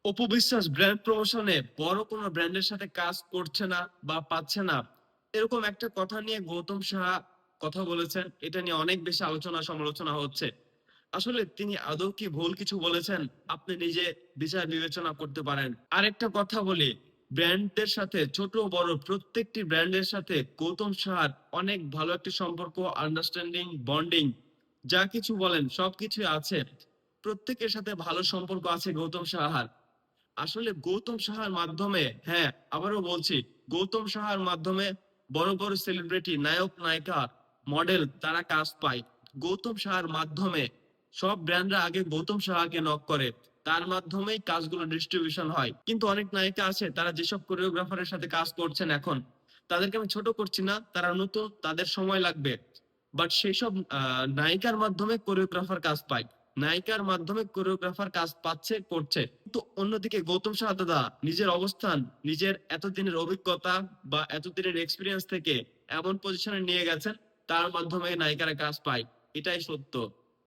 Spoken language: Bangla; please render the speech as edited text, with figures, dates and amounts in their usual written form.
অপু বিশ্বাস ব্র্যান্ড প্রমোশনে বড় কোনো ব্র্যান্ডের সাথে কাজ করছে না বা পাচ্ছে না, এরকম একটা কথা নিয়ে গৌতম সাহা কথা বলেছেন। এটা নিয়ে অনেক বেশি আলোচনা সমালোচনা হচ্ছে। আসলে তিনি আদৌ কি ভুল কিছু বলেছেন, আপনি নিজে বিচার বিবেচনা করতে পারেন। আরেকটা কথা বলি, ব্র্যান্ডদের সাথে ছোট বড় প্রত্যেকটি ব্র্যান্ডের সাথে গৌতম সাহার অনেক ভালো একটি সম্পর্ক, আন্ডারস্ট্যান্ডিং, বন্ডিং, যা কিছু বলেন সবকিছুই আছে। প্রত্যেকের সাথে ভালো সম্পর্ক আছে গৌতম সাহার। আসলে গৌতম সাহার মাধ্যমে, হ্যাঁ আবারও বলছি, গৌতম সাহার মাধ্যমে বড় বড় সেলিব্রিটি, নায়ক নায়িকা, মডেল তারা কাজ পায়। গৌতম সাহার মাধ্যমে সব ব্র্যান্ডরা আগে গৌতম সাহাকে নক করে, তার মাধ্যমেই কাজগুলো ডিস্ট্রিবিউশন হয়। কিন্তু অনেক নায়িকা আছে তারা যেসব কোরিওগ্রাফারের সাথে কাজ করছেন এখন, তাদেরকে আমি ছোট করছি না, তারা নতুন, তাদের সময় লাগবে। বাট সেই সব নায়িকার মাধ্যমে কোরিওগ্রাফার কাজ পায়, নায়িকার মাধ্যমে কোরিওগ্রাফার কাজ পাচ্ছে, করছে। তো অন্যদিকে গৌতম সাহা দাদা নিজের অবস্থান, নিজের এতদিনের অভিজ্ঞতা বা এতদিনের এক্সপিরিয়েন্স থেকে এমন পজিশনে নিয়ে গেছেন, তার মাধ্যমে নায়িকারা কাজ পায়। এটাই সত্য।